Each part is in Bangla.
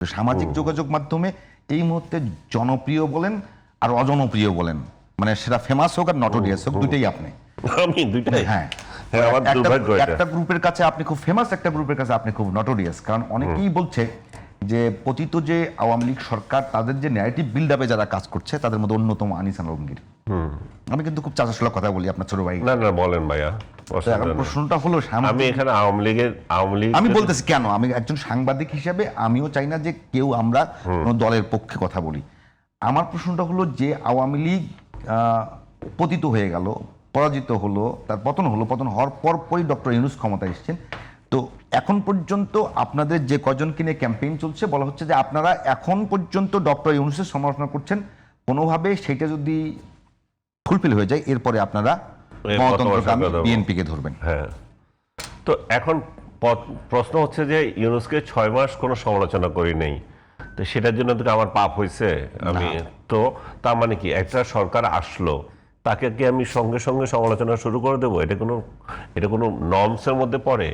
সামাজিক যোগাযোগ মাধ্যমে এই মুহূর্তে জনপ্রিয় বলেন আর অজনপ্রিয় বলেন, মানে সেটা ফেমাস হোক আর নটোরিয়াস হোক, দুইটাই আপনি। আমি দুইটাই। হ্যাঁ, আমার দুর্ভাগ্য এটা। একটা গ্রুপের কাছে আপনি খুব ফেমাস, একটা গ্রুপের কাছে আপনি খুব নটোরিয়াস। কারণ অনেকেই বলছে যে পতিত যে আওয়ামী লীগ সরকার, তাদের যে ন্যারেটিভ বিল্ড আপে যারা কাজ করছে তাদের মধ্যে অন্যতম আনিস আলমগীর। আমি কিন্তু খুব চাচাশোলা কথা বলি, আপনার ছোট ভাই। না না, বলেন ভাইয়া। প্রশ্নটা হলো, আমি এখানে আওয়ামী লীগ আমি বলতেছি কেন, আমি একজন সাংবাদিক হিসেবে আমিও চাই না যে কেউ আমরা কোনো দলের পক্ষে কথা বলি। আমার প্রশ্নটা হলো যে আওয়ামী লীগ পতিত হয়ে গেল, পরাজিত হলো, তার পতন হলো, পতন হওয়ার পরই ডক্টর ইউনূস ক্ষমতায় এসেছেন। তো এখন পর্যন্ত আপনাদের যে কজনকে নিয়ে ক্যাম্পেইন চলছে, বলা হচ্ছে যে আপনারা এখন পর্যন্ত ডক্টর ইউনূসের সমালোচনা করছেন, কোনোভাবে সেটা যদি ফুলফিল হয়ে যায় এরপরে আপনারা গণতন্ত্রকামী বিএনপিকে ধরবেন। হ্যাঁ, তো এখন প্রশ্ন হচ্ছে যে ইউনূসকে 6 মাস কোনো সমালোচনা করি নাই, তো সেটার জন্য তো আমার পাপ হয়েছে। আমি তো তার মানে কি, একটা সরকার আসলো তাকে কি আমি সঙ্গে সঙ্গে সমালোচনা শুরু করে দেবো? এটা কোনো নর্মসের মধ্যে পড়ে?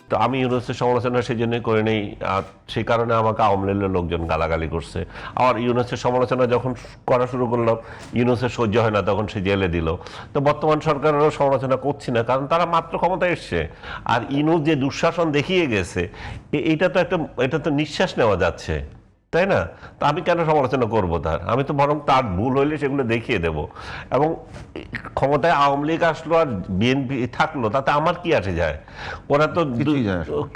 তো আমি ইউনূসের সমালোচনা সেই জন্যই করে নেই, আর সেই কারণে আমাকে আওয়ামী লীগের লোকজন গালাগালি করছে। আর ইউনূসের সমালোচনা যখন করা শুরু করলাম, ইউনূসের সহ্য হয় না, তখন সে জেলে দিল। তো বর্তমান সরকারেরও সমালোচনা করছি না, কারণ তারা মাত্র ক্ষমতায় এসছে। আর ইউনূস যে দুঃশাসন দেখিয়ে গেছে, এটা তো নিঃশ্বাস নেওয়া যাচ্ছে, তাই না? তা আমি কেন সমালোচনা করবো তার? আমি তো বরং তার ভুল হইলে সেগুলো দেখিয়ে দেব। এবং ক্ষমতায় আওয়ামী লীগ আসলো আর বিএনপি থাকলো, তাতে আমার কি আসে যায়? ওরা তো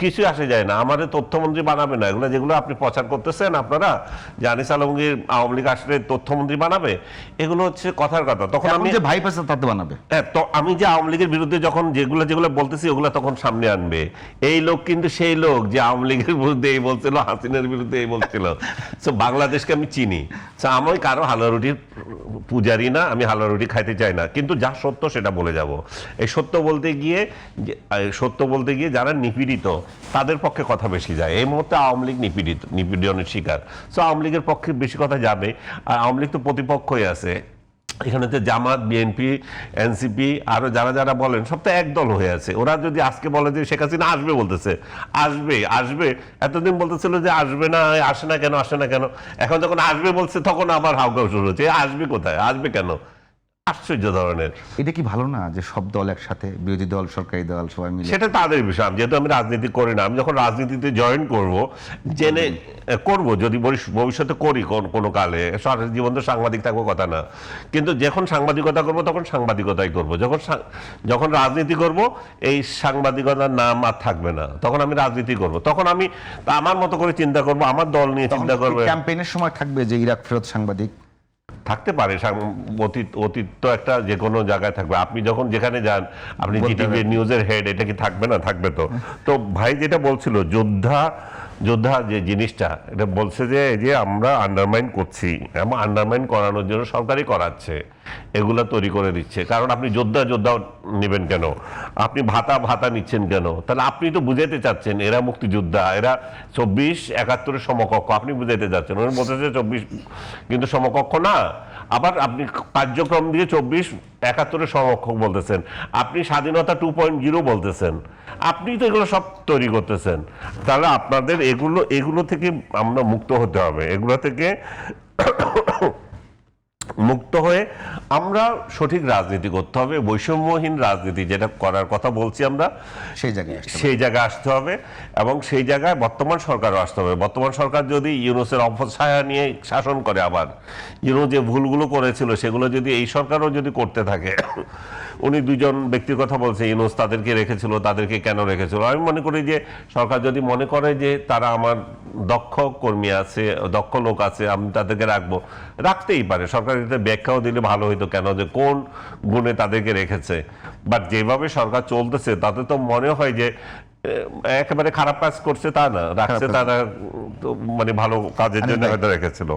কিছু আসে যায় না। আমাদের তথ্যমন্ত্রী বানাবে না, এগুলো যেগুলো আপনি প্রচার করতেছেন আপনারা, যে আনিস আলমগীর আওয়ামী লীগ আসলে তথ্যমন্ত্রী বানাবে, এগুলো হচ্ছে কথার কথা। তখন আমি যে ভাই পাশে তাতে বানাবে, হ্যাঁ, তো আমি যে আওয়ামী লীগের বিরুদ্ধে যখন যেগুলো বলতেছি ওগুলো তখন সামনে আনবে। এই লোক কিন্তু সেই লোক যে আওয়ামী লীগের বিরুদ্ধে এই বলছিল, হাসিনার বিরুদ্ধে এই বলছিল। বাংলাদেশকে আমি চিনি। আমি কারো হালুয়া রুটির পূজারি না, আমি হালুয়া রুটি খাইতে চাই না, কিন্তু যা সত্য সেটা বলে যাব। এই সত্য বলতে গিয়ে যারা নিপীড়িত তাদের পক্ষে কথা বেশি যায়। এই মুহূর্তে আওয়ামী লীগ নিপীড়নের শিকার। আওয়ামী লীগের পক্ষে বেশি কথা যাবে। আর আওয়ামী লীগ তো প্রতিপক্ষই আছে এখানে, তো জামাত, বিএনপি, এনসিপি আরো যারা যারা বলেন সব তো একদল হয়ে আছে। ওরা যদি আজকে বলে যে শেখ হাসিনা আসবে, বলতেছে আসবে, এতদিন বলতেছিল যে আসবে না, আসে না কেন, এখন যখন আসবে বলছে তখন আবার হাউকাউ শুরু হচ্ছে। আসবে কোথায়, আসবে কেন? আশ্চর্য ধরনের। এটা কি ভালো না যে সব দল একসাথে, বিরোধী দল, সরকারি দল সবাই মিলে? সেটা তাদের বিষয়। যেহেতু আমি রাজনীতি করি না, আমি যখন রাজনীতিতে জয়েন করব, জেনে করব, যদি ভবিষ্যতে করি কোনো কালে, সারা জীবন তো সাংবাদিক থাকবো কথা না, কিন্তু যখন সাংবাদিকতা করব তখন সাংবাদিকতাই করব। যখন রাজনীতি করব এই সাংবাদিকতার নাম আর থাকবে না, তখন আমি রাজনীতি করব। তখন আমি আমার মতো করে চিন্তা করব, আমার দল নিয়ে চিন্তা করবো। ক্যাম্পেইনের সময় থাকবে যে ইরাক ফেরত সাংবাদিক থাকতে পারে, অতীত তো একটা যে কোনো জায়গায় থাকবে। আপনি যখন যেখানে যান, আপনি জিটিভি নিউজের হেড, এটা কি থাকবে না? থাকবে তো। তো ভাই যেটা বলছিল যোদ্ধা যে জিনিসটা, এটা বলছে যে আমরা আন্ডারমাইন করছি, এবং আন্ডারমাইন করানোর জন্য সরকারই করাচ্ছে, এগুলা তৈরি করে দিচ্ছে। কারণ আপনি যোদ্ধা নেবেন কেন? আপনি ভাতা নিচ্ছেন কেন? তাহলে আপনি তো বুঝাইতে চাচ্ছেন এরা মুক্তিযোদ্ধা, এরা 24-71 সমকক্ষ, আপনি বুঝাইতে চাচ্ছেন। উনি বলতেছে 24 কিন্তু সমকক্ষ না। আবার আপনি কার্যক্রম দিয়ে 24-71 সমকক্ষ বলতেছেন, আপনি স্বাধীনতা 2.0 বলতেছেন, আপনি তো এগুলো সব তৈরি করতেছেন। তাহলে আপনাদের এগুলো থেকে আমরা মুক্ত হতে হবে। এগুলো থেকে মুক্ত হয়ে আমরা সঠিক রাজনীতি করতে হবে, বৈষম্যহীন রাজনীতি যেটা করার কথা বলছি আমরা, সেই জায়গায় আসতে হবে। এবং সেই জায়গায় বর্তমান সরকারও আসতে হবে। বর্তমান সরকার যদি ইউনূসের অপছায়া নিয়ে শাসন করে, আবার ইউনূস যে ভুলগুলো করেছিল সেগুলো যদি এই সরকারও যদি করতে থাকে, উনি দুজন ব্যক্তির কথা বলছে, ইউনূস তাদেরকে রেখেছিল, তাদেরকে কেন রেখেছিল? আমি মনে করি যে সরকার যদি মনে করে যে তারা আমার দক্ষ কর্মী আছে, দক্ষ লোক আছে, আমি তাদেরকে রাখতেই পারে। সরকার এটা ব্যাখ্যাও দিলে ভালো হইতো, কেন যে কোন গুণে তাদেরকে রেখেছে। বাট যেভাবে সরকার চলতেছে তাতে তো মনে হয় যে একেবারে খারাপ কাজ করছে তা না, রাখছে তারা তো মানে ভালো কাজের জন্য হয়তো রেখেছিল।